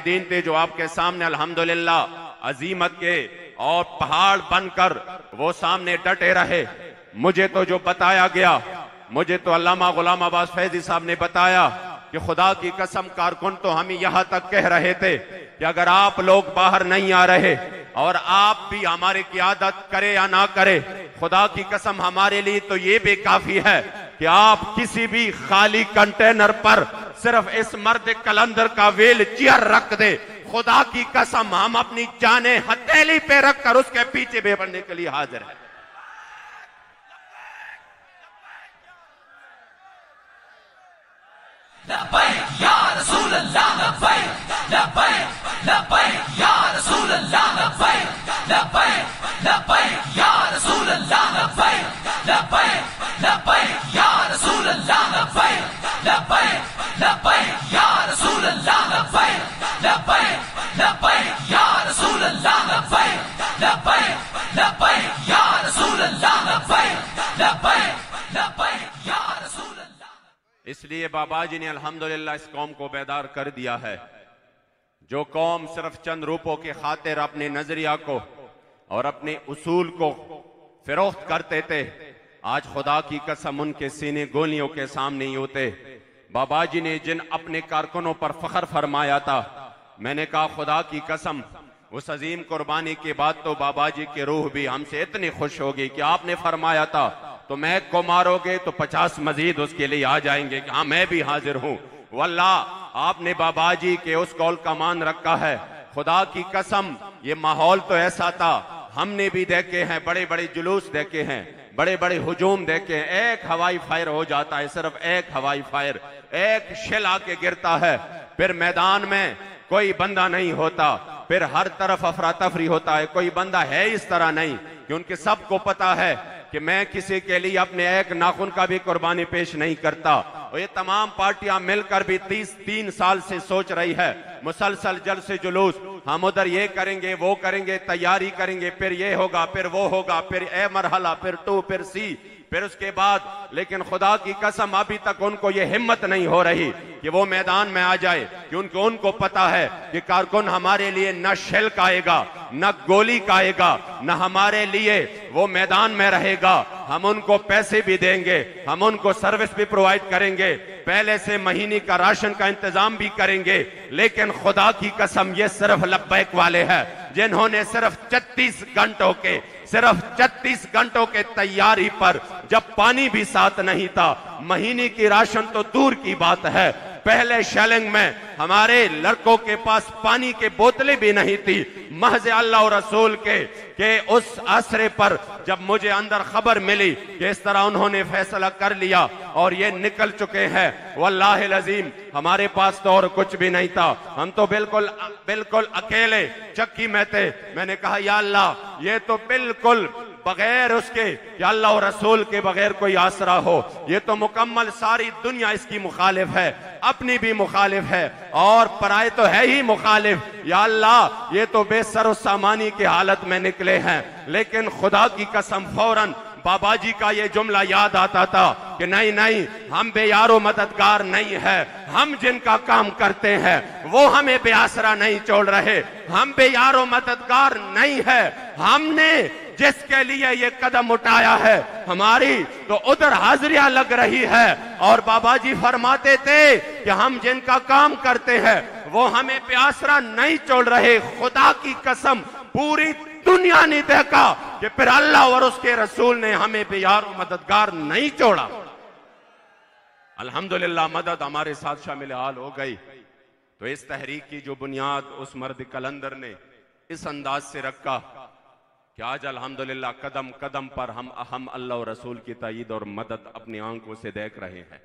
मुजाहिदीन थे जो आपके सामने अल्हम्दुलिल्लाह अजीमत के और पहाड़ बनकर वो सामने डटे रहे। मुझे तो जो बताया गया, मुझे तो अल्लामा गुलाम अब्बास फैजी साहब ने बताया कि खुदा की कसम कारकुन तो हम यहां तक कह रहे थे कि अगर आप लोग बाहर नहीं आ रहे और आप भी हमारी क़ियादत करे या ना करे, खुदा की कसम हमारे लिए तो ये भी काफी है कि आप किसी भी खाली कंटेनर पर सिर्फ इस मर्द कलंदर का व्हील चेयर रख दे, खुदा की कसम हम अपनी जाने हथेली पे रखकर उसके पीछे बेपड़ने के लिए हाजिर है। लब्बैक या रसूल अल्लाह, लब्बैक लब्बैक लब्बैक या रसूल अल्लाह, लब्बैक लब्बैक लब्बैक या रसूल अल्लाह, लब्बैक लब्बैक लब्बैक या रसूल अल्लाह, लब्बैक लब्बैक लब्बैक या रसूल अल्लाह, लब्बैक लब्बैक लब्बैक या रसूल अल्लाह, लब्बैक लब्बैक लब्बैक या रसूल अल्लाह, लब्बैक लब्बैक लब्बैक या रसूल अल्लाह। इसलिए बाबा जी ने अल्हम्दुलिल्लाह इस कौम को बेदार कर दिया है। जो कौम सिर्फ चंद रूपों के खातिर अपने नजरिया को और अपने उसूल को फिरोख्त करते थे, आज खुदा की कसम उनके सीने गोलियों के सामने ही होते। बाबा जी ने जिन अपने कारकुनों पर फख्र फरमाया था, मैंने कहा खुदा की कसम उस अजीम कुर्बानी के बाद तो बाबा जी की रूह भी हमसे इतनी खुश होगी कि आपने फरमाया था तो मैं को मारोगे तो 50 मजीद उसके लिए आ जाएंगे कि हाँ मैं भी हाजिर हूं। वल्लाह आपने बाबा जी के उस कौल का मान रखा है। खुदा की कसम ये माहौल तो ऐसा था, हमने भी देखे हैं, बड़े बड़े जुलूस देखे हैं, बड़े बड़े हुजूम देखे हैं। एक हवाई फायर हो जाता है, सिर्फ एक हवाई फायर, एक शेल आके गिरता है, फिर मैदान में कोई बंदा नहीं होता, फिर हर तरफ अफरा तफरी होता है। कोई बंदा है इस तरह नहीं कि उनके सबको पता है कि मैं किसी के लिए अपने एक नाखून का भी कुर्बानी पेश नहीं करता। और ये तमाम पार्टियां मिलकर भी 3 साल से सोच रही है, मुसलसल जलसे जुलूस, हम उधर ये करेंगे वो करेंगे, तैयारी करेंगे, फिर ये होगा फिर वो होगा, फिर ए मरहला, फिर 2, फिर सी, फिर उसके बाद। लेकिन खुदा की कसम अभी तक उनको ये हिम्मत नहीं हो रही कि वो मैदान में आ जाए, कि उनको पता है कि कारकुन हमारे लिए न शेल खाएगा, न गोली खाएगा, न हमारे लिए वो मैदान में रहेगा। हम उनको पैसे भी देंगे, हम उनको सर्विस भी प्रोवाइड करेंगे, पहले से महीने का राशन का इंतजाम भी करेंगे। लेकिन खुदा की कसम ये सिर्फ लब्बैक वाले हैं जिन्होंने सिर्फ 36 घंटों के तैयारी पर, जब पानी भी साथ नहीं था, महीने की राशन तो दूर की बात है, पहले शेलिंग में हमारे लड़कों के पास पानी के बोतलें भी नहीं थी। महज अल्लाह और रसूल के उस आसरे पर जब मुझे अंदर खबर मिली कि इस तरह उन्होंने फैसला कर लिया और ये निकल चुके हैं, वल्लाहि अज़ीम हमारे पास तो और कुछ भी नहीं था, हम तो बिल्कुल अकेले चक्की में थे। मैंने कहा या अल्लाह ये तो बिल्कुल बगैर उसके कि अल्लाह और रसूल के बगैर कोई आसरा हो, ये तो मुकम्मल सारी दुनिया इसकी मुखालिफ है, अपनी भी मुखालिफ है और पराए तो है ही मुखालिफ। या अल्लाह ये तो बेसर सामानी की हालत में निकले हैं। लेकिन खुदा की कसम फौरन बाबा जी का ये जुमला याद आता था कि नहीं नहीं, हम बेयारो मददगार नहीं है, हम जिनका काम करते हैं वो हमें बेआसरा नहीं छोड़ रहे, हम बेयारो मददगार नहीं है, हमने जिसके लिए ये कदम उठाया है हमारी तो उधर हाजिरियां लग रही है। और बाबा जी फरमाते थे कि हम जिनका काम करते हैं वो हमें प्यासरा नहीं छोड़ रहे। खुदा की कसम पूरी दुनिया ने देखा कि फिर अल्लाह और उसके रसूल ने हमें बेयार मददगार नहीं छोड़ा। अल्हम्दुलिल्लाह मदद हमारे साथ शामिल हाल हो गई। तो इस तहरीक की जो बुनियाद उस मर्द कलंदर ने इस अंदाज से रखा कि आज अल्हम्दुलिल्लाह कदम कदम पर हम अल्लाह और रसूल की तायीद और मदद अपनी आंखों से देख रहे हैं।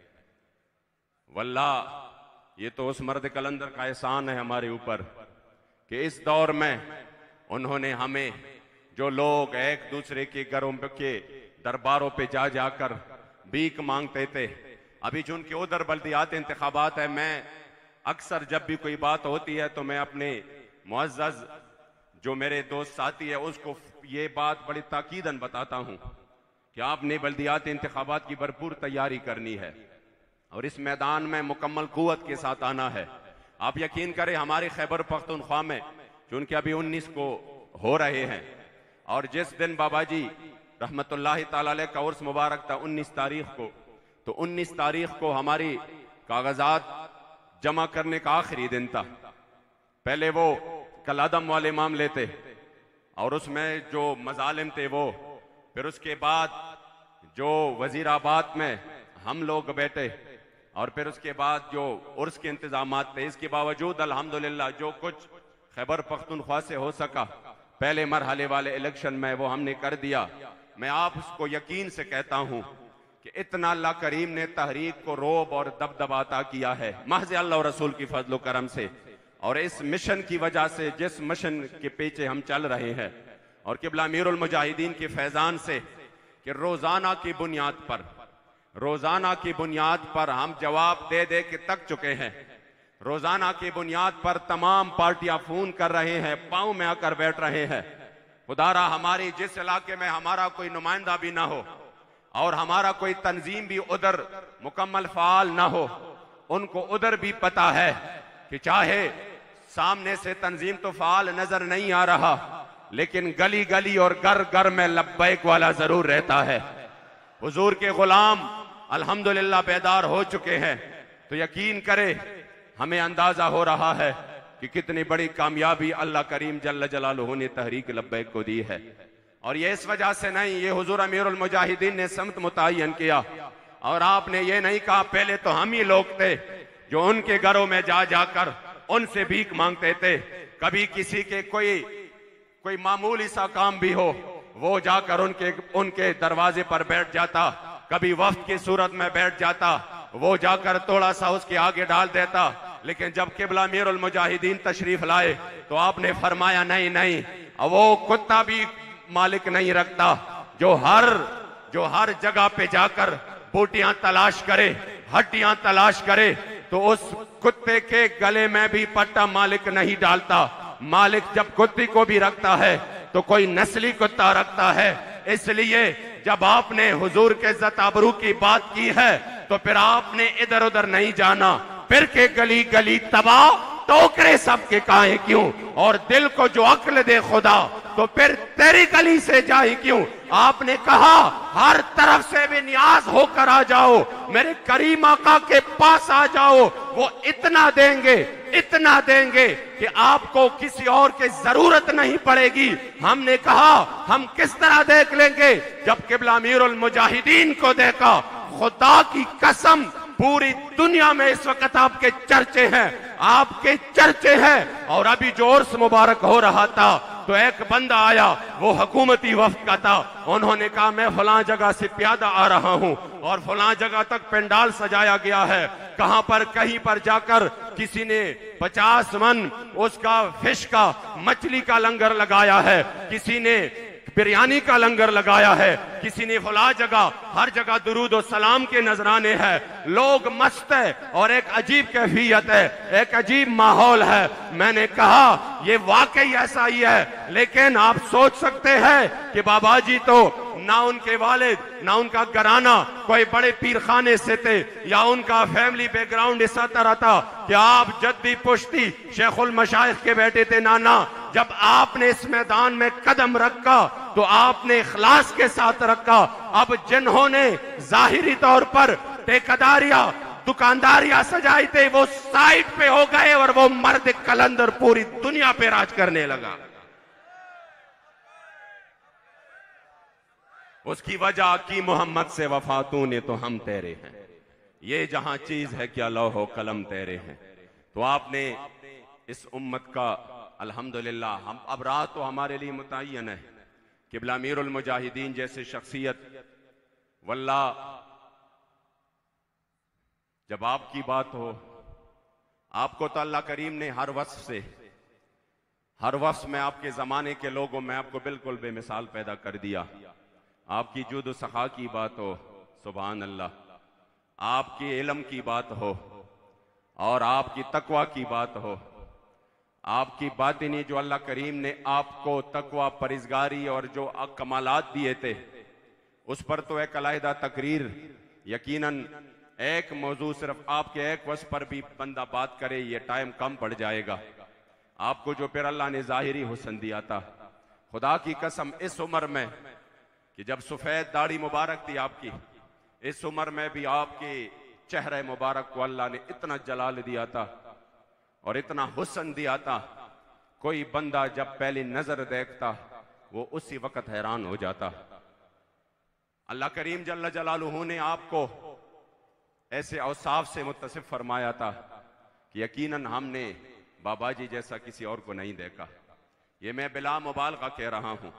वल्लाह ये तो उस मर्द कलंदर का एहसान है हमारे ऊपर कि इस दौर में उन्होंने हमें, जो लोग एक दूसरे के घरों के दरबारों पे जा जाकर भीख मांगते थे, अभी जो उनके उधर बल्दियात इंतखाबात है, मैं अक्सर जब भी कोई बात होती है तो मैं अपने मुअज़्ज़ज़ जो मेरे दोस्त साथी है उसको ये बात बड़ी ताकीदन बताता हूं कि आपने बल्दियात इंतखाबात की भरपूर तैयारी करनी है और इस मैदान में मुकम्मल कुव्वत के साथ आना है। आप यकीन करें हमारे खैबर पख्तूनख्वा में चूंकि अभी 19 को हो रहे हैं, और जिस दिन बाबा जी रहमतुल्लाहि ताला अलैह का उर्स मुबारक था 19 तारीख को, तो 19 तारीख को हमारी कागजात जमा करने का आखिरी दिन था। पहले वो कलादम वाले मामले थे और उसमें जो मजालिम थे वो, फिर उसके बाद जो वजीराबाद में हम लोग बैठे, और फिर उसके बाद जो उर्स के इंतजामात थे। इसके बावजूद अल्हम्दुलिल्लाह जो कुछ खैबर पख्तूनख्वा से हो सका पहले मरहले वाले इलेक्शन में वो हमने कर दिया। मैं आप उसको यकीन से कहता हूं कि इतना अल्लाह करीम ने तहरीक को रोब और दबदबा अता किया है महज अल्लाह और रसूल की फजल करम से, और इस मिशन की वजह से, जिस मिशन के पीछे हम चल रहे हैं, और किबला अमीरुल मुजाहिदीन के फैजान से कि रोजाना की बुनियाद पर हम जवाब दे दे के तक चुके हैं। रोजाना की बुनियाद पर तमाम पार्टियां फोन कर रहे हैं, पांव में आकर बैठ रहे हैं। खुदारा हमारी जिस इलाके में हमारा कोई नुमाइंदा भी ना हो और हमारा कोई तंजीम भी उधर मुकम्मल फाल ना हो, उनको उधर भी पता है कि चाहे सामने से तंजीम तो फाल नजर नहीं आ रहा, लेकिन गली गली और घर घर में लब्बैक वाला जरूर रहता है। हुजूर के गुलाम अल्हम्दुलिल्लाह बेदार हो चुके हैं। तो यकीन करे हमें अंदाजा हो रहा है कि कितनी बड़ी कामयाबी अल्लाह करीम जल्ल जलालुहु ने तहरीक लब्बैक को दी है। और ये इस वजह से नहीं, ये हुजूर अमीरुल मुजाहिदीन ने समत मुतय्यन किया। और आपने ये नहीं कहा पहले तो हम ही लोग थे जो उनके घरों में जा जाकर उनसे भीख मांगते थे। कभी किसी के कोई मामूली सा काम भी हो वो जाकर उनके दरवाजे पर बैठ जाता, कभी वफ्द की सूरत में बैठ जाता, वो जाकर थोड़ा सा उसके आगे डाल देता। लेकिन जब किबला अमीरुल मुजाहिदीन तशरीफ लाए तो आपने फरमाया नहीं नहीं, वो कुत्ता भी मालिक नहीं रखता जो हर जगह पे जाकर बूटियां तलाश करे, हड्डियां तलाश करे, तो उस कुत्ते के गले में भी पट्टा मालिक नहीं डालता। मालिक जब कुत्ते को भी रखता है तो कोई नस्ली कुत्ता रखता है। इसलिए जब आपने हुजूर के इज्जत आबरू की बात की है तो फिर आपने इधर उधर नहीं जाना, फिर के गली गली तबाह टोकरे सबके काहे क्यों, और दिल को जो अक्ल दे खुदा तो फिर तेरी गली से जाए क्यों। आपने कहा हर तरफ से भी नियाज होकर आ जाओ, मेरे करीम आका के पास आ जाओ, वो इतना देंगे कि आपको किसी और की जरूरत नहीं पड़ेगी। हमने कहा हम किस तरह देख लेंगे, जब किबला अमीरुल मुजाहिदीन को देखा, खुदा की कसम पूरी दुनिया में इस वक्त आपके चर्चे हैं। और अभी जो उर्स मुबारक हो रहा था तो एक बंदा आया, वो हुकूमती वफ्द का था। उन्होंने कहा मैं फलां जगह से प्यादा आ रहा हूं और फलां जगह तक पंडाल सजाया गया है। कहां पर, कहीं पर जाकर किसी ने 50 मन उसका फिश का, मछली का लंगर लगाया है, किसी ने बिरयानी का लंगर लगाया है, किसी ने फला जगह, हर जगह दुरूद और सलाम के नजराने हैं। लोग मस्त है और एक अजीब कैफियत है, एक अजीब माहौल है। मैंने कहा ये वाकई ऐसा ही है, लेकिन आप सोच सकते हैं कि बाबा जी तो ना उनके वालिद ना उनका घराना कोई बड़े पीर खाने से थे या उनका फैमिली बैकग्राउंड इस तरह था कि आप जद्दी पुश्ती शेखुल मशाइख के बेटे थे। नाना, जब आपने इस मैदान में कदम रखा तो आपने इखलास के साथ रखा। अब जिन्होंने जाहिरी तौर पर ठेकेदारियां, दुकानदारियां सजाई थे, वो साइड पे हो गए और वो मर्द कलंदर पूरी दुनिया पे राज करने लगा। उसकी वजह की मोहम्मद से वफातू ने तो हम तेरे हैं, ये जहां चीज है क्या लौह कलम तेरे हैं। तो आपने इस उम्मत का अल्हम्दुलिल्लाह, हम अब रात तो हमारे लिए मुतय्यन है। किबला अमीरुल मुजाहिदीन जैसे शख्सियत, वल्लाह जब आपकी बात हो, आपको तो अल्लाह करीम ने हर वस्फ में आपके जमाने के लोगों में आपको बिल्कुल बेमिसाल पैदा कर दिया। आपकी जुद सखा की बात हो, सुभान अल्लाह, आपकी इल्म की बात हो और आपकी तकवा की बात हो, आपकी बातिनी जो अल्लाह करीम ने आपको तकवा, परिजगारी और जो कमालात दिए थे, उस पर तो एक अलहदा तकरीर यकीनन एक मौजू सिर्फ आपके एक वस पर भी बंदा बात करे, ये टाइम कम पड़ जाएगा। आपको जो फिर अल्लाह ने जाहिरी हुस्न दिया था, खुदा की कसम इस उम्र में कि जब सफेद दाढ़ी मुबारक थी आपकी, इस उम्र में भी आपके चेहरे मुबारक को अल्लाह ने इतना जलाल दिया था और इतना हुस्न दिया था, कोई बंदा जब पहली नजर देखता वो उसी वक्त हैरान हो जाता। अल्लाह करीम जल्ल जलालुहू ने आपको ऐसे औसाफ से मुत्तसिफ फरमाया था कि यकीनन हमने बाबा जी जैसा किसी और को नहीं देखा। ये मैं बिला मुबालगा कह रहा हूं।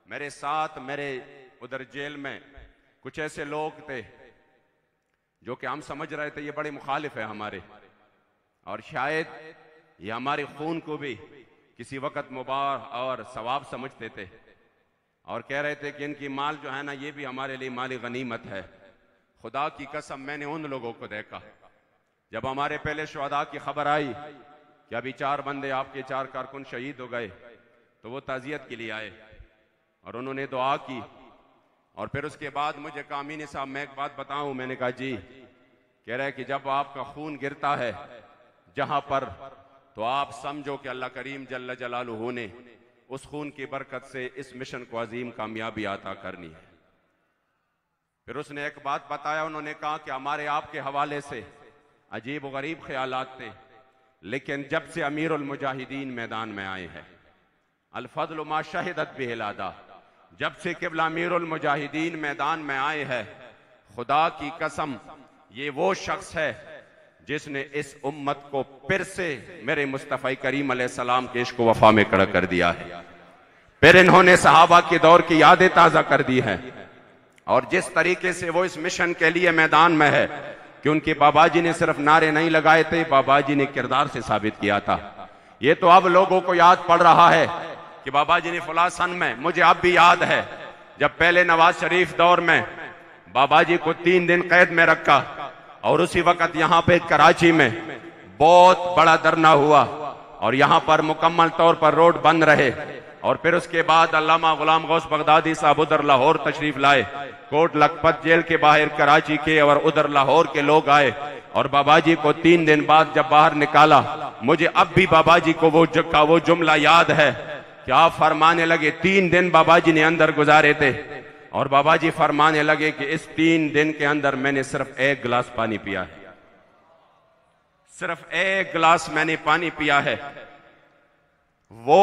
मेरे साथ मेरे उधर जेल में कुछ ऐसे लोग थे जो कि हम समझ रहे थे ये बड़े मुखालिफ है हमारे, और शायद ये हमारे खून को भी किसी वक्त मुबारक और सवाब समझते थे और कह रहे थे कि इनकी माल जो है ना ये भी हमारे लिए माली गनीमत है। खुदा की कसम मैंने उन लोगों को देखा जब हमारे पहले शुहदा की खबर आई कि अभी 4 बंदे आपके 4 कारकुन शहीद हो गए, तो वो ताज़ियत के लिए आए और उन्होंने दुआ की। और फिर उसके बाद मुझे कहा अमीनी साहब मैं एक बात बताऊं। मैंने कहा जी। कह रहे कि जब आपका खून गिरता है जहां पर, तो आप समझो कि अल्लाह करीम जल्ल जलालुहू ने उस खून की बरकत से इस मिशन को अजीम कामयाबी अता करनी है। फिर उसने एक बात बताया, उन्होंने कहा कि हमारे आपके हवाले से अजीब गरीब ख्यालात थे, लेकिन जब से अमीरुल मुजाहिदीन मैदान में आए हैं, अल फज़्लु मा शहिदत बिहिल आदा, जब से क़िबला अमीरुल मुजाहिदीन मैदान में आए हैं, खुदा की कसम ये वो शख्स है जिसने इस उम्मत को फिर से मेरे मुस्तफ़ा करीम अलैहिस्सलाम के इश्क वफा में खड़ा कर दिया है। फिर इन्होंने सहाबा के दौर की यादें ताज़ा कर दी हैं और जिस तरीके से वो इस मिशन के लिए मैदान में है कि उनके बाबा जी ने सिर्फ नारे नहीं लगाए थे, बाबा जी ने किरदार से साबित किया था। ये तो अब लोगों को याद पड़ रहा है कि बाबा जी ने फला सन में, मुझे अब भी याद है जब पहले नवाज शरीफ दौर में बाबा जी को 3 दिन कैद में रखा और उसी वक्त यहाँ पे कराची में बहुत बड़ा धरना हुआ और यहाँ पर मुकम्मल तौर पर रोड बंद रहे। और फिर उसके बाद अल्लामा गुलाम गौस बगदादी साहब उधर लाहौर तशरीफ लाए, कोट लखपत जेल के बाहर कराची के और उधर लाहौर के लोग आए और बाबा जी को 3 दिन बाद जब बाहर निकाला, मुझे अब भी बाबा जी को वो जुमला याद है कि आप फरमाने लगे, 3 दिन बाबा जी ने अंदर गुजारे थे और बाबा जी फरमाने लगे कि इस 3 दिन के अंदर मैंने सिर्फ 1 गिलास पानी पिया है, सिर्फ 1 गिलास मैंने पानी पिया है। वो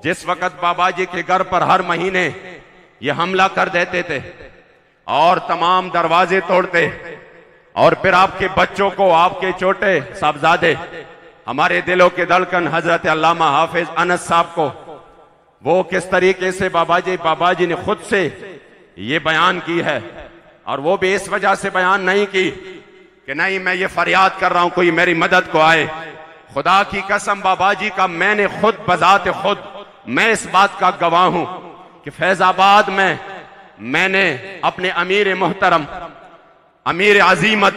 जिस वक्त बाबा जी के घर पर हर महीने ये हमला कर देते थे और तमाम दरवाजे तोड़ते और फिर आपके बच्चों को, आपके छोटे साहबजादे, हमारे दिलों के धड़कन हजरत अल्लामा हाफिज अनस साहब को, वो किस तरीके से बाबा जी ने खुद से ये बयान की है और वो भी इस वजह से बयान नहीं की कि नहीं मैं ये फरियाद कर रहा हूं कोई मेरी मदद को आए। खुदा की कसम बाबा जी का मैंने खुद बजाते खुद मैं इस बात का गवाह हूं कि फैजाबाद में मैंने अपने अमीर मोहतरम, अमीर अजीमत,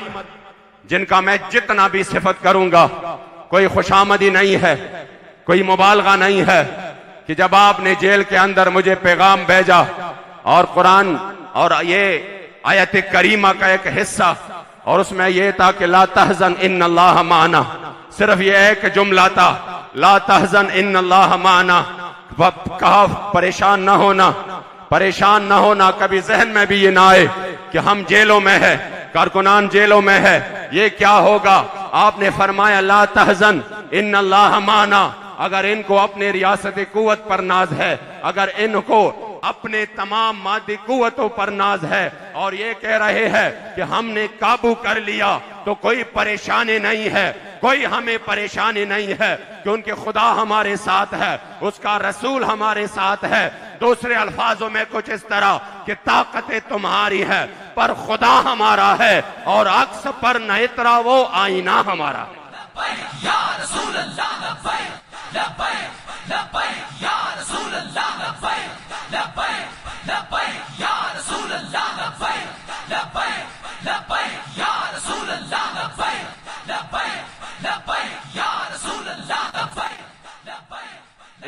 जिनका मैं जितना भी सिफत करूंगा कोई खुशामदी नहीं है, कोई मुबालगा नहीं है, कि जब आपने जेल के अंदर मुझे पैगाम भेजा और कुरान और ये आयत करीमा का एक हिस्सा और उसमें यह था कि ला तहज़न इन्नल्लाह माना, सिर्फ ये एक जुमला था, ला तहज़न इन्नल्लाह माना, कहा परेशान ना होना, परेशान ना होना। कभी जहन में भी ये ना आए कि हम जेलों में है, कारकुनान जेलों में है, ये क्या होगा। आपने फरमाया ला तहज़न इन्नल्लाह माना। अगर इनको अपने रियासत कुव्वत पर नाज है, अगर इनको अपने तमाम मादी कुव्वतों पर नाज है और ये कह रहे हैं कि हमने काबू कर लिया, तो कोई परेशानी नहीं है, कोई हमें परेशानी नहीं है कि उनके खुदा हमारे साथ है, उसका रसूल हमारे साथ है। दूसरे अल्फाजों में कुछ इस तरह कि ताकतें तुम्हारी है पर खुदा हमारा है और अक्स पर न इतरा वो आईना हमारा है।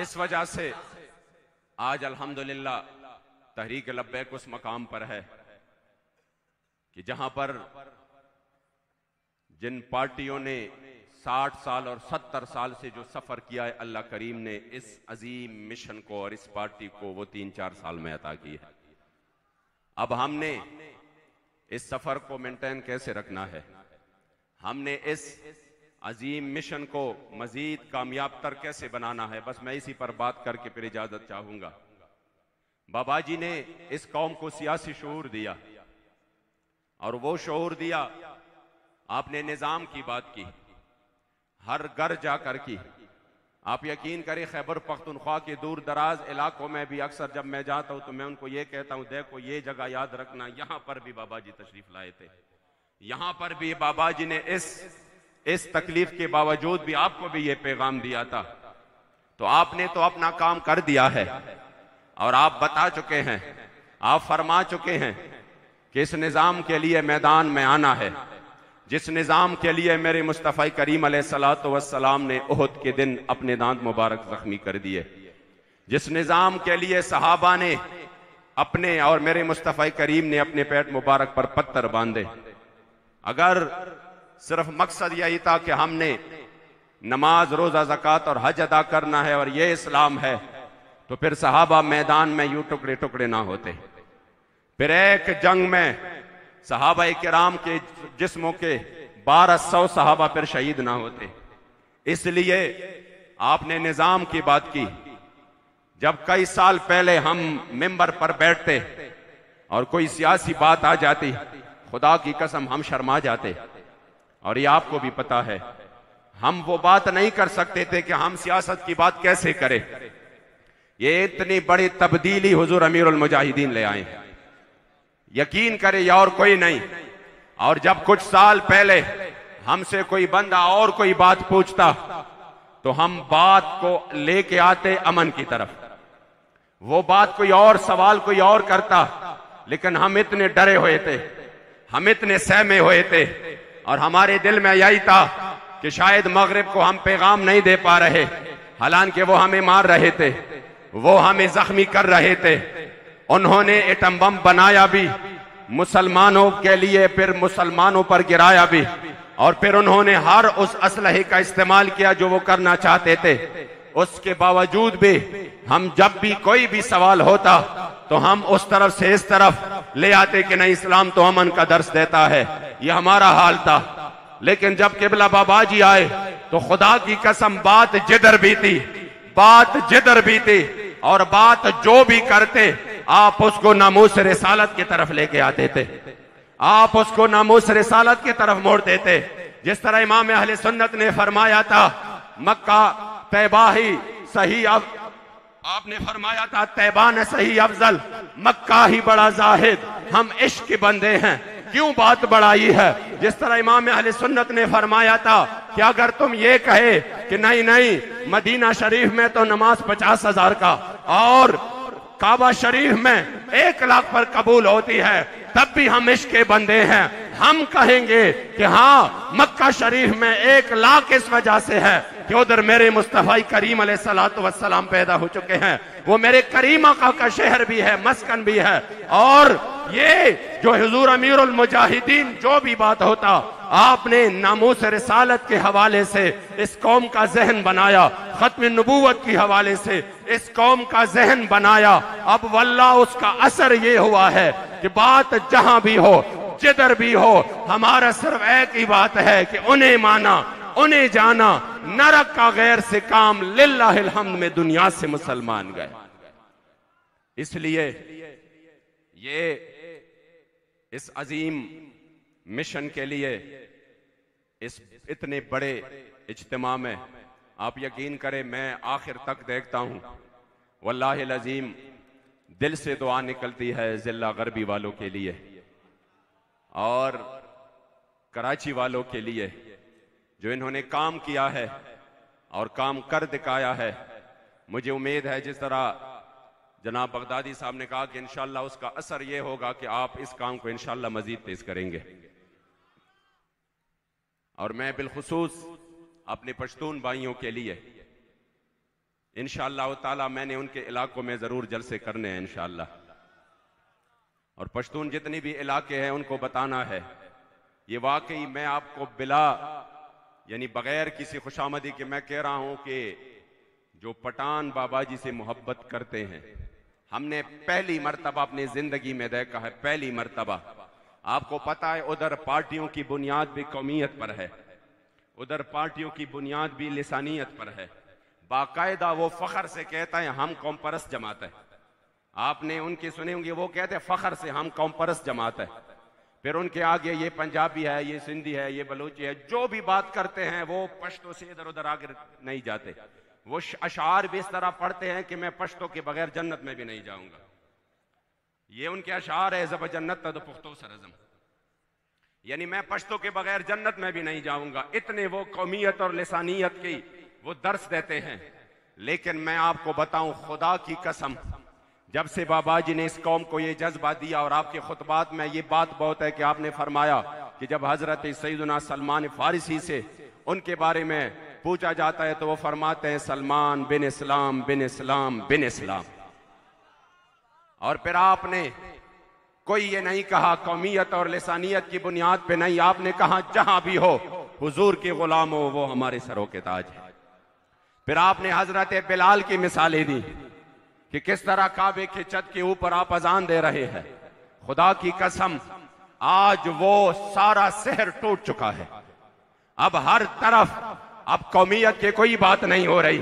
इस वजह से आज अल्हम्दुलिल्लाह तहरीक लब्बैक उस मकाम पर है कि जहां पर जिन पार्टियों ने 60 साल और 70 साल से जो सफर किया है, अल्लाह करीम ने इस अजीम मिशन को और इस पार्टी को वो 3-4 साल में अता की है। अब हमने इस सफर को मेंटेन कैसे रखना है, हमने इस अजीम मिशन को मजीद कामयाब तर कैसे बनाना है, बस मैं इसी पर बात करके फिर इजाजत चाहूंगा। बाबा जी ने इस कौम को सियासी शऊर दिया, और वो शऊर दिया, आपने निजाम की बात की, हर घर जाकर की। आप यकीन करें, खैबर पख्तूनख्वा के दूर दराज इलाकों में भी अक्सर जब मैं जाता हूं तो मैं उनको ये कहता हूं, देखो ये जगह याद रखना, यहां पर भी बाबा जी तशरीफ लाए थे, यहां पर भी बाबा जी ने इस तकलीफ के बावजूद भी आपको भी ये पैगाम दिया था। तो आपने तो अपना काम कर दिया है, और आप बता चुके हैं, आप फरमा चुके हैं कि इस निजाम के लिए मैदान में आना है, जिस निजाम के लिए मेरे मुस्तफ़ा करीम अलैहिस्सलातु वस्सलाम ने उहद के दिन अपने दांत मुबारक जख्मी कर दिए, जिस निजाम के लिए सहाबा ने अपने और मेरे मुस्तफ़ा करीम ने अपने पेट मुबारक पर पत्थर बांधे। अगर सिर्फ मकसद यही था कि हमने नमाज, रोजा, ज़कात और हज अदा करना है और ये इस्लाम है, तो फिर सहाबा मैदान में यूं टुकड़े टुकड़े ना होते, फिर एक जंग में सहाबा किराम के जिस्मों के 1200 सहाबा फिर शहीद ना होते। इसलिए आपने निजाम की बात की। जब कई साल पहले हम मिंबर पर बैठते और कोई सियासी बात आ जाती, खुदा की कसम हम शर्मा जाते, और ये आपको भी पता है, हम वो बात नहीं कर सकते थे कि हम सियासत की बात कैसे करें। ये इतनी बड़ी तब्दीली हुजूर अमीरुल मुजाहिदीन ले आए, यकीन करे या और कोई नहीं। और जब कुछ साल पहले हमसे कोई बंदा और कोई बात पूछता तो हम बात को लेके आते अमन की तरफ, वो बात कोई और, सवाल कोई और करता, लेकिन हम इतने डरे हुए थे, हम इतने सहमे हुए थे, और हमारे दिल में यही था कि शायद मगरिब को हम पैगाम नहीं दे पा रहे, हालांकि वो हमें मार रहे थे, वो हमें जख्मी कर रहे थे। उन्होंने एटम बम बनाया भी मुसलमानों के लिए, फिर मुसलमानों पर गिराया भी, और फिर उन्होंने हर उस असलहे का इस्तेमाल किया जो वो करना चाहते थे। उसके बावजूद भी हम जब भी कोई भी सवाल होता तो हम उस तरफ से इस तरफ ले आते कि नहीं, इस्लाम तो अमन का दर्स देता है। ये हमारा हाल था। लेकिन जब किबला बाबा जी आए तो खुदा की कसम बात जिधर भी थी, बात जिधर भी थी, और बात जो भी करते आप उसको नामूस रिसालत की तरफ लेके आते थे, आप उसको नामूस रिसालत की तरफ मोड़ देते। जिस तरह इमाम अहले सुन्नत ने फरमाया था, मक्का तैबा ही सही, अब आपने फरमाया था तैबा न सही अफजल, मक्का ही बड़ा जाहिद, हम इश्क के बंदे हैं, क्यों बात बढ़ाई है। जिस तरह इमाम अहले सुन्नत ने फरमाया था कि अगर तुम ये कहे कि नहीं नहीं मदीना शरीफ में तो नमाज 50,000 का और काबा शरीफ में 1 लाख पर कबूल होती है, तब भी हम इश्क के बंदे हैं। हम कहेंगे कि हाँ, मक्का शरीफ में 1 लाख इस वजह से है कि उधर मेरे मुस्तफा करीम अलैहिस्सलातु वस्सलाम पैदा हो चुके हैं, वो मेरे करीम आका का शहर भी है, मस्कन भी है। और ये जो हुजूर अमीरुल मुजाहिदीन जो भी बात होता, आपने नामूस रिसालत के हवाले से इस कौम का जहन बनाया, खत्म नबूवत के हवाले से इस कौम का जहन बनाया। अब वल्लाह उसका असर ये हुआ है कि बात जहां भी हो, जिधर भी हो, हमारा सिर्फ एक ही बात है कि उन्हें माना, उन्हें जाना, नरक का गैर से काम, लिल्लाहिल हम्द में दुनिया से मुसलमान गए। इसलिए ये इस अजीम मिशन के लिए, इस इतने बड़े इज्तिमा में आप यकीन करें, मैं आखिर तक देखता हूं, वल्लाहिल अजीम दिल से दुआ निकलती है जिला गरबी वालों के लिए और कराची वालों के लिए, जो इन्होंने काम किया है और काम कर दिखाया है। मुझे उम्मीद है जिस तरह जनाब बगदादी साहब ने कहा कि इंशाअल्लाह उसका असर यह होगा कि आप इस काम को इंशाअल्लाह मजीद तेज करेंगे। और मैं बिलखुसूस अपने पश्तून भाइयों के लिए इंशाअल्लाह ताला मैंने उनके इलाकों में जरूर जलसे करने हैं इंशाअल्लाह। और पश्तून जितनी भी इलाके हैं उनको बताना है, ये वाकई मैं आपको बिला यानी बगैर किसी खुशामदी के मैं कह रहा हूं कि जो पठान बाबा जी से मोहब्बत करते हैं, हमने पहली मर्तबा अपनी जिंदगी में देखा है, पहली मर्तबा। आपको पता है उधर पार्टियों की बुनियाद भी कौमियत पर है, उधर पार्टियों की बुनियाद भी लिसानियत पर है। बाकायदा वो फख्र से कहता है हम कौम परस्त जमात है। आपने उनके सुने होंगे, वो कहते हैं फख्र से हम कौम परस्त जमात है। फिर उनके आगे ये पंजाबी है, ये सिंधी है, ये बलूची है, जो भी बात करते हैं वो पश्तो से इधर उधर आगे नहीं जाते। वो अशार भी इस तरह पढ़ते हैं कि मैं पश्तो के बगैर जन्नत में भी नहीं जाऊंगा। ये उनके अशार है, जब जन्नत तो पुख्तो सरजम, यानी मैं पश्तो के बगैर जन्नत में भी नहीं जाऊंगा। इतने वो कौमियत और लिसानियत की वो दर्स देते हैं। लेकिन मैं आपको बताऊं, खुदा की कसम, जब से बाबा जी ने इस कौम को ये जज्बा दिया, और आपके खुतबात में ये बात बहुत है कि आपने फरमाया कि जब हजरत सैयदना सलमान फारिसी से उनके बारे में पूछा जाता है तो वो फरमाते हैं सलमान बिन इस्लाम बिन इस्लाम बिन इस्लाम। और फिर आपने कोई ये नहीं कहा कौमियत और लिसानियत की बुनियाद पे नहीं, आपने कहा जहां भी हो हुजूर के गुलाम हो, वो हमारे सरों के ताज है। फिर आपने हजरत बिलाल की मिसालें दी कि किस तरह काबे के छत के ऊपर आप अजान दे रहे हैं। खुदा की कसम, आज वो सारा शहर टूट चुका है। अब हर तरफ अब कौमियत की कोई बात नहीं हो रही,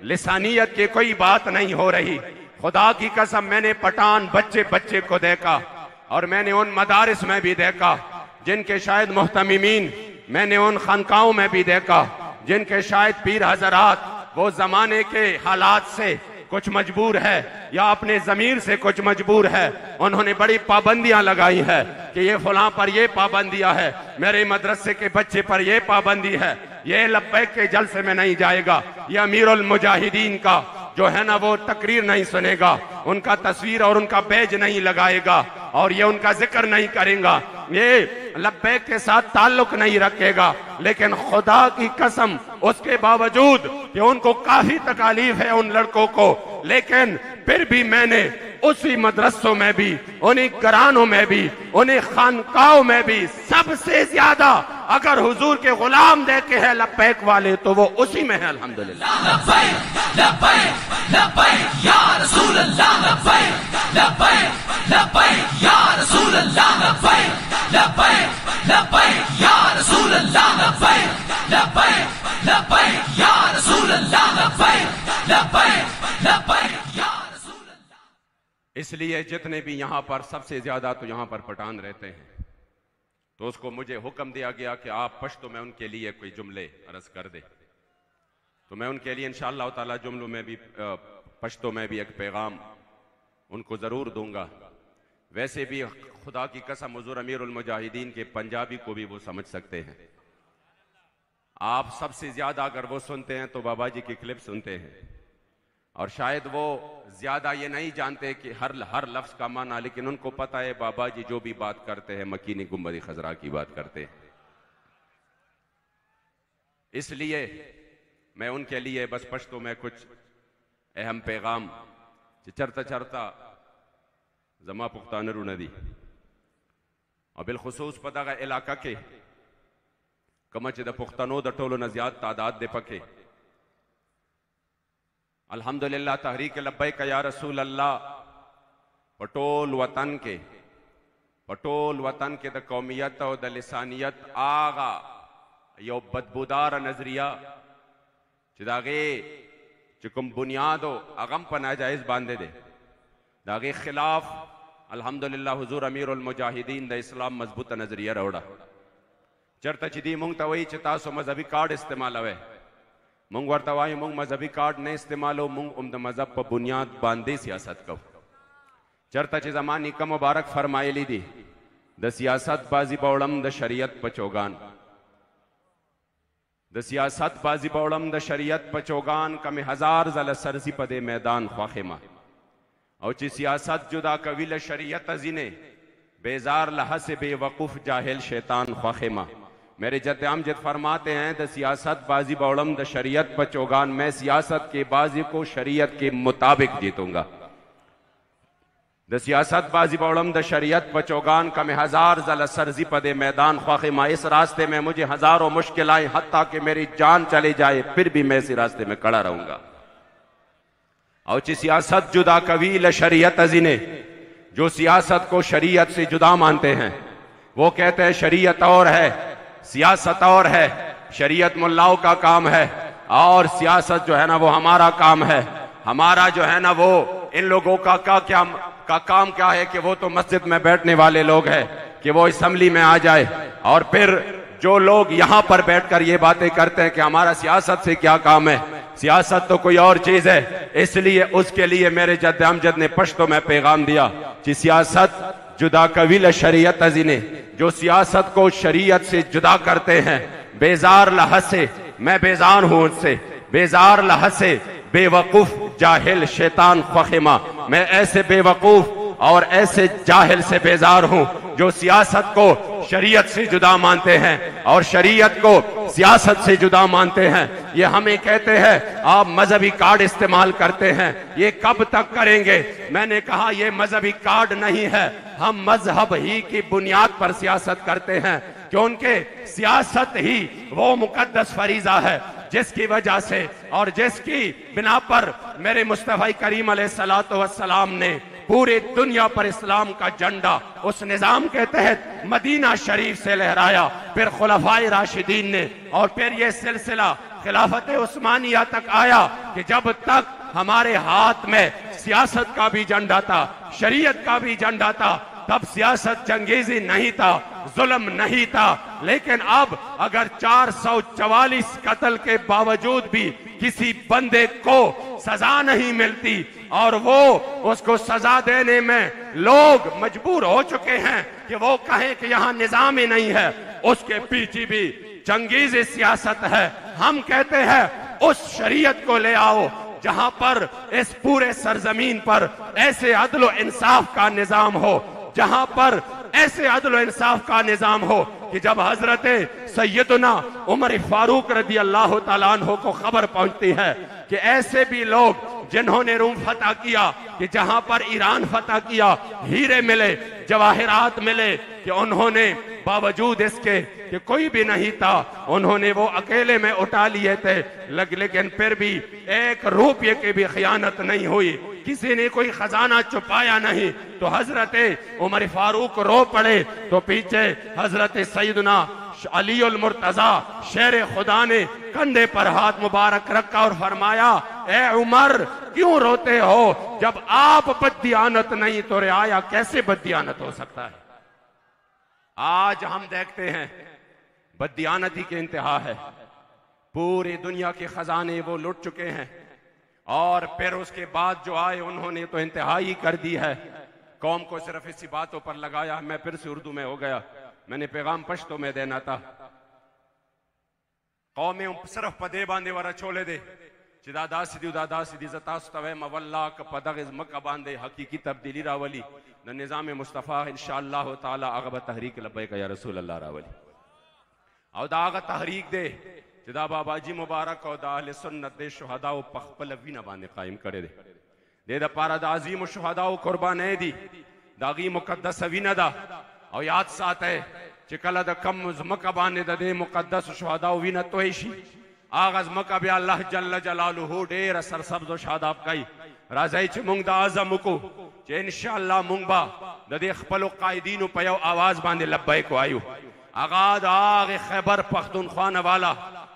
लिसानियत की कोई बात नहीं हो रही। खुदा की कसम, मैंने पठान बच्चे बच्चे को देखा, और मैंने उन मदारिस में भी देखा जिनके शायद मुहतमिमीन, मैंने उन खानकाओं में भी देखा जिनके शायद पीर हजरात वो जमाने के हालात से कुछ मजबूर है या अपने जमीर से कुछ मजबूर है। उन्होंने बड़ी पाबंदियां लगाई है कि ये फलां पर ये पाबंदियां है, मेरे मदरसे के बच्चे पर ये पाबंदी है, ये लब्बैक के जलसे में नहीं जाएगा, ये अमीरुल मुजाहिदीन का जो है ना वो तकरीर नहीं सुनेगा, उनका तस्वीर और उनका बैज नहीं लगाएगा, और ये उनका जिक्र नहीं करेगा, ये लब्बैक के साथ ताल्लुक नहीं रखेगा। लेकिन खुदा की कसम, उसके बावजूद कि उनको काफी तकालीफ है उन लड़कों को, लेकिन फिर भी मैंने उसी मदरसों में भी, उन्हीं घरानों में भी, उन्हीं खानकाओं में भी सबसे ज्यादा अगर हुजूर के गुलाम देखे हैं लब्बैक वाले, तो वो उसी में है। अल्हम्दुलिल्लाह। लब्बैक लब्बैक लब्बैक या रसूल अल्लाह, लब्बैक लब्बैक लब्बैक या रसूल अल्लाह, लब्बैक लब्बैक लब्बैक या रसूल अल्लाह, लब्बैक लब्बैक लब्बैक या रसूल अल्लाह, लब्बैक लब्बैक लब्बैक या रसूल अल्लाह। इसलिए जितने भी यहां पर सबसे ज्यादा तो यहां पर पठान रहते हैं, तो उसको मुझे हुक्म दिया गया कि आप पश्तो में उनके लिए कोई जुमले अर्ज कर दे। तो मैं उनके लिए इंशाअल्लाह ताला जुमलों में भी पश्तो में भी एक पैगाम उनको जरूर दूंगा। वैसे भी खुदा की कसम हुजूर अमीरुल मुजाहिदीन के पंजाबी को भी वो समझ सकते हैं। आप सबसे ज्यादा अगर वो सुनते हैं तो बाबा जी की क्लिप सुनते हैं, और शायद वो ज्यादा ये नहीं जानते कि हर लफ्ज का माना, लेकिन उनको पता है बाबा जी जो भी बात करते हैं मकीनी गुंबद खजरा की बात करते हैं। इसलिए मैं उनके लिए बस पश्तो में कुछ अहम पैगाम चरता चरता जमा पुख्तान नदी और बिलखसूस पता का इलाका के कमच द पुख्तनो द टोलो न ज्यादा तादाद दे पके। अल्हम्दुलिल्लाह तहरीक लब्बैक या रसूल अल्लाह पटोल वतन के द कौमियत और द लिसानियत आगा यो बदबूदार नजरिया चिदागे चुकुम बुनियादो अगम पर नाजायज बांधे दे दागे खिलाफ अल्हम्दुलिल्लाह हुजूर अमीरुल मुजाहिदीन द इस्लाम मजबूत नजरिया रोड़ा चरता चिदी मुंग तवई चितासो मजहबी कार्ड इस्तेमाल हवे मुंग वर्तवाई मुंग मजहबी कार्ड ने इस्तेमालो मुंग उम्द मजहब पर बुनियाद बांधे सियासत को चरता ची जमानी का मुबारक फरमाइली दी द सियासत बाजी बौड़म द शरीयत पचोगान द सियासत बाजी बौड़म द शरीयत पचोगान कम हजार जल सरसी पदे मैदान ख्वाखेमा और ची सियासत जुदा कविल शरीयत जिने बेजार लहा से बेवकूफ जाहिल शैतान ख्वाखेमा। मेरे जद अमजद फरमाते हैं द सियासत बाजी बौड़म द शरीयत पचोगान, मैं सियासत के बाजी को शरीयत के मुताबिक जीतूंगा। द सियासत बाजी बौड़म द शरीयत बचोगान का मैं हजार जल सरजी पदे मैदान ख्वाहिमा। इस रास्ते में मुझे हजारों मुश्किल आए, हत्ता कि मेरी जान चली जाए फिर भी मैं इसी रास्ते में खड़ा रहूंगा। और सियासत जुदा कवील शरीयत अजीने, जो सियासत को शरीयत से जुदा मानते हैं वो कहते हैं शरीयत और है सियासत और है, शरीयत मुल्लाओं का काम है और सियासत जो है ना वो हमारा काम है। हमारा जो है ना वो इन लोगों का काम क्या है कि वो तो मस्जिद में बैठने वाले लोग हैं कि वो असेंबली में आ जाए, और फिर जो लोग यहां पर बैठकर ये बातें करते हैं कि हमारा सियासत से क्या काम है, सियासत तो कोई और चीज है। इसलिए उसके लिए मेरे जद्द अमजद ने पश्तो में पैगाम दिया कि सियासत जुदा कविल शरीयत अजीने, जो सियासत को शरीयत से जुदा करते हैं, बेजार लहसे, मैं बेजार हूं उनसे, बेजार लहसे बेवकूफ जाहिल शैतान ख्वाहिमा, मैं ऐसे बेवकूफ और ऐसे जाहिल से बेजार हूं जो सियासत को शरीयत से जुदा मानते हैं और शरीयत को सियासत से जुदा मानते हैं। ये हमें कहते हैं आप मजहबी कार्ड इस्तेमाल करते हैं, ये कब तक करेंगे? मैंने कहा ये मजहबी कार्ड नहीं है, हम मजहब ही की बुनियाद पर सियासत करते हैं क्योंकि सियासत ही वो मुकद्दस फरीजा है जिसकी वजह से और जिसकी बिना पर मेरे मुस्तफा करीम अलैहिस्सलातु वस्सलाम ने पूरी दुनिया पर इस्लाम का झंडा उस निजाम के तहत मदीना शरीफ से लहराया, फिर खुलफाए राशिदीन ने, और फिर यह सिलसिला खिलाफत उस्मानिया तक आया कि जब तक हमारे हाथ में सियासत का भी झंडा था, शरीयत का भी झंडा था, तब सियासत चंगेजी नहीं था, जुल्म नहीं था। लेकिन अब अगर 444 कत्ल के बावजूद भी किसी बंदे को सजा नहीं मिलती और वो उसको सजा देने में लोग मजबूर हो चुके हैं कि वो कहें कि यहाँ निजाम ही नहीं है, उसके पीछे भी चंगेज सियासत है। हम कहते हैं उस शरीयत को ले आओ जहां पर इस पूरे सरजमीन पर ऐसे अदल व इंसाफ का निजाम हो, जहां पर ऐसे अदल इंसाफ का निजाम हो कि जब हजरत सैयदना उमर फारूक रदी अल्लाह ताला अन्हु को खबर पहुंचती है कि ऐसे भी लोग जिन्होंने रूम फतह किया, कि जहां पर ईरान फतह किया, हीरे मिले, जवाहिरात मिले, कि उन्होंने बावजूद इसके कि कोई भी नहीं था उन्होंने वो अकेले में उठा लिए थे, लेकिन फिर भी एक रुपये की भी खयानत नहीं हुई, किसी ने कोई खजाना छुपाया नहीं। तो हजरत उमर फारूक रो पड़े तो पीछे हजरत सैयदना अली उल मुर्तजा शेर खुदा ने कंधे पर हाथ मुबारक रखा और फरमाया, ए उमर क्यों रोते हो? जब आप बददियानत नहीं तो रियाया कैसे बददियानत हो सकता है? आज हम देखते हैं बददियानती के इंतहा है, पूरी दुनिया के खजाने वो लुट चुके हैं और फिर उसके बाद जो आए उन्होंने तो इंतहाई कर दी है, कौम को सिर्फ इसी बातों पर लगाया। मैं फिर से उर्दू में हो गया, मैंने पैगाम पश्तो में देना था। कौमें सिर्फ पदे बांधे वारा छोले दे चिदादा सीधी उदादा सीधी जतास्तवे मवल्ला का पदग मक्का बांधे हकीकी तब्दीली रावली न निजाम मुस्तफ़ा इंशाअल्लाह ताला आगबा तहरीक लब्बैक या रसूल अल्लाह रावली और दागा तहरीक दे चिदा बाबाजी मुबारक और दा अहले सुन्नत दे शुहदा व पखपल वीना बांधे कायम करे दे द पारा द अजीम शुहदा व कुर्बान दी दागी मुकद्दस वीना दा और याद साथ है चिकला द कम मक्का बांधे दे मुकद्दस शुहदा व वीना तोयशी आगाज मक्का बे अल्लाह जल्ल जलालुहु डेर सरसब्ज शादाब काई राजाई च मुंग दा आजम को चे इंशाअल्लाह मुंग बा ददे खपलो कायदीन पयो आवाज बांधे लब्बैक को आयु आगाद आगे खैबर पख्तूनख्वा वाला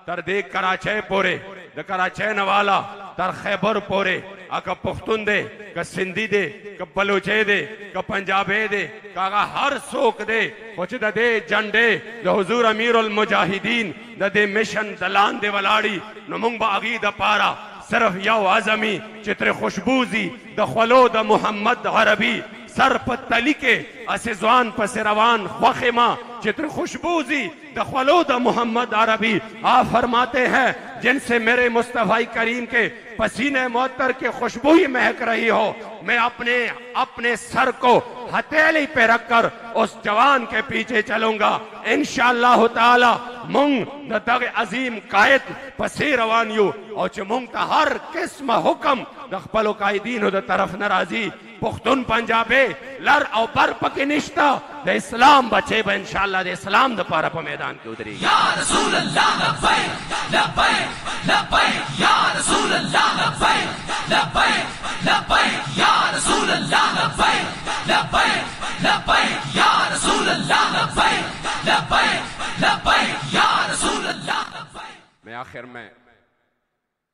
तर दे कराचे पोरे द कराचे वाला तर खैबर पोरे आका पुख्तून दे का सिंधी दे का बलोचे दे का पंजाबे दे कागा हर सोक दे कुछ दे झंडे the Hazur अमीरुल Mujahideen they mission दलान दे वलाड़ी नमुंग बागी द पारा सिर्फ यो आजमी चित्र खुशबूजी द खलो द मोहम्मद अरबी सर पर तलिके असिजवान पसरवान ख्वाखिमा चित्र खुशबूजी द खलो द मोहम्मद अरबी। आप फरमाते हैं जिनसे मेरे मुस्तफा करीम के पसीने मोहतर के खुशबू ही महक रही हो, मैं अपने सर को हथेली पे रखकर उस जवान के पीछे चलूंगा इंशाअल्लाह ताला। मुंग दग अजीम कायद पसी रवान यू और मुंग हर किस्म हुक्म दखपलो कायदीन द तरफ नाराजी पुख्तुन पंजाबे लर और बर पकी निश्ता दे इस्लाम बचे ब इंशाअल्लाह दे इस्लाम द पारा प मैदान के उतरी। या रसूल अल्लाह लब्बैक लब्बैक लब्बैक या रसूल अल्लाह लब्बैक लब्बैक लब्बैक या रसूल अल्लाह लब्बैक लब्बैक लब्बैक या रसूल अल्लाह लब्बैक लब्बैक लब्बैक या रसूल अल्लाह लब्बैक। मैं आखिर में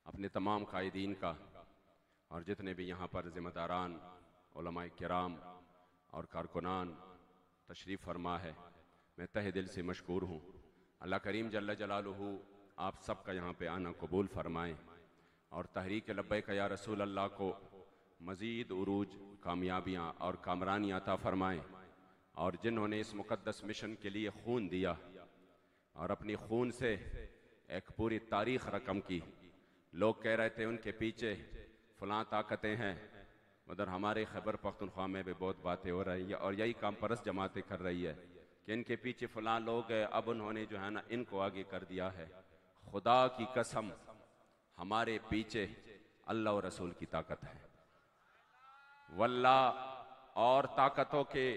अपने तमाम कायदीन का और जितने भी यहाँ पर जिम्मेदारान उलमाए किराम और कारकुनान तशरीफ़ फरमा है, मैं तहे दिल से मशकूर हूँ। अल्लाह करीम जल्ल जलालुहू आप सब का यहाँ पे आना कबूल फरमाएँ और तहरीक लब्बैक या रसूल अल्लाह को मज़ीद उरूज, कामयाबियाँ और कामरानी अता फरमाएँ। और जिन्होंने इस मुक़द्दस मिशन के लिए खून दिया और अपनी खून से एक पूरी तारीख़ रकम की, लोग कह रहे थे उनके पीछे फलां ताकतें हैं, उधर हमारे खैबर पख्तूनख्वा में भी बहुत बातें हो रही है और यही काम परस जमातें कर रही है कि इनके पीछे फलां लोग हैं। अब उन्होंने जो है ना इनको आगे कर दिया है। खुदा की कसम हमारे पीछे अल्लाह और रसूल की ताकत है। वल्लाह और ताकतों के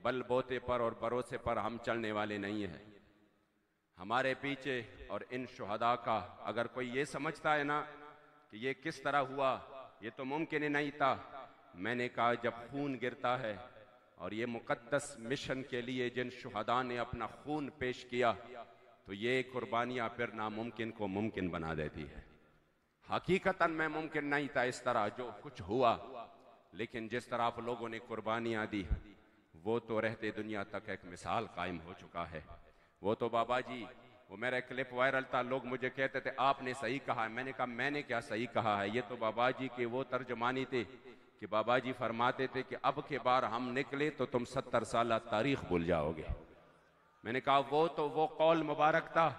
बलबोते पर और भरोसे पर हम चलने वाले नहीं हैं। हमारे पीछे और इन शुहदा का अगर कोई ये समझता है ना कि ये किस तरह हुआ, ये तो मुमकिन ही नहीं था। मैंने कहा जब खून गिरता है और ये मुकद्दस मिशन के लिए जिन शुहदा ने अपना खून पेश किया, तो ये कुर्बानियाँ फिर नामुमकिन को मुमकिन बना देती है। हकीकतन में मुमकिन नहीं था इस तरह जो कुछ हुआ, लेकिन जिस तरह आप लोगों ने कुर्बानियाँ दी वो तो रहते दुनिया तक एक मिसाल कायम हो चुका है। वो तो बाबा जी, वो मेरा क्लिप वायरल था, लोग मुझे कहते थे आपने सही कहा है। मैंने कहा मैंने क्या सही कहा है, ये तो बाबा जी के वो तर्जमानी थे कि बाबा जी फरमाते थे कि अब के बार हम निकले तो तुम 70 साल तारीख भूल जाओगे। मैंने कहा वो तो वो कौल मुबारक था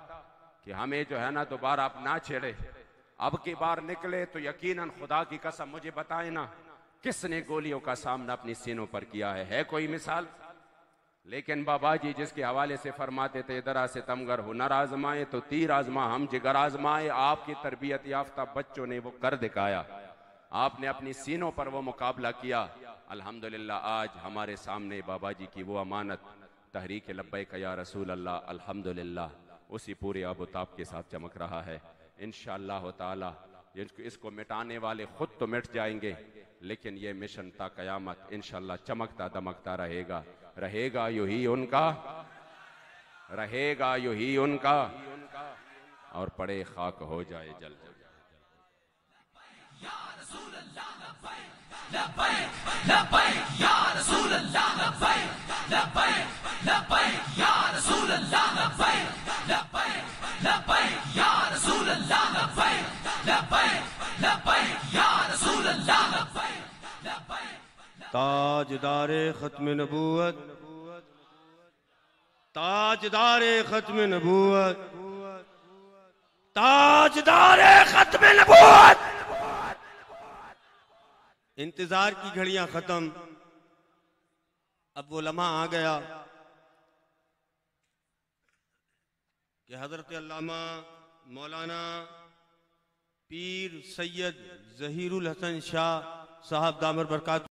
कि हमें जो है ना दोबारा आप ना छेड़े। अब की बार निकले तो यकीनन खुदा की कसम मुझे बताए ना किसने गोलियों का सामना अपनी सीनों पर किया है कोई मिसाल? लेकिन बाबा जी जिसके हवाले से फरमाते थे दरा से तमगर हुनर आजमाए तो तीर आजमा हम जिगर आजमाए, आपकी तरबियत याफ्ता बच्चों ने वो कर दिखाया। आपने अपनी सीनों पर वो मुकाबला किया। अल्हम्दुलिल्लाह आज हमारे सामने बाबा जी की वो अमानत तहरीक लब्बैक या रसूल अल्लाह अल्हम्दुलिल्लाह उसी पूरे आबोताब के साथ चमक रहा है। इंशाअल्लाह ताला इसको मिटाने वाले खुद तो मिट जाएंगे, लेकिन ये मिशन ता कयामत इंशाअल्लाह चमकता दमकता रहेगा। रहेगा यूं ही उनका, रहेगा यूं ही उनका और पड़े खाक हो जाए जल जल। ताजदारे खत्म नबूवत, ताजदारे खत्म नबूवत, ताजदारे खत्म नबूवत। इंतजार की घड़ियां खत्म, अब वो लम्हा आ गया कि हजरत अल्लामा मौलाना पीर सैयद ज़हीरुल हसन शाह साहब दामर बरकात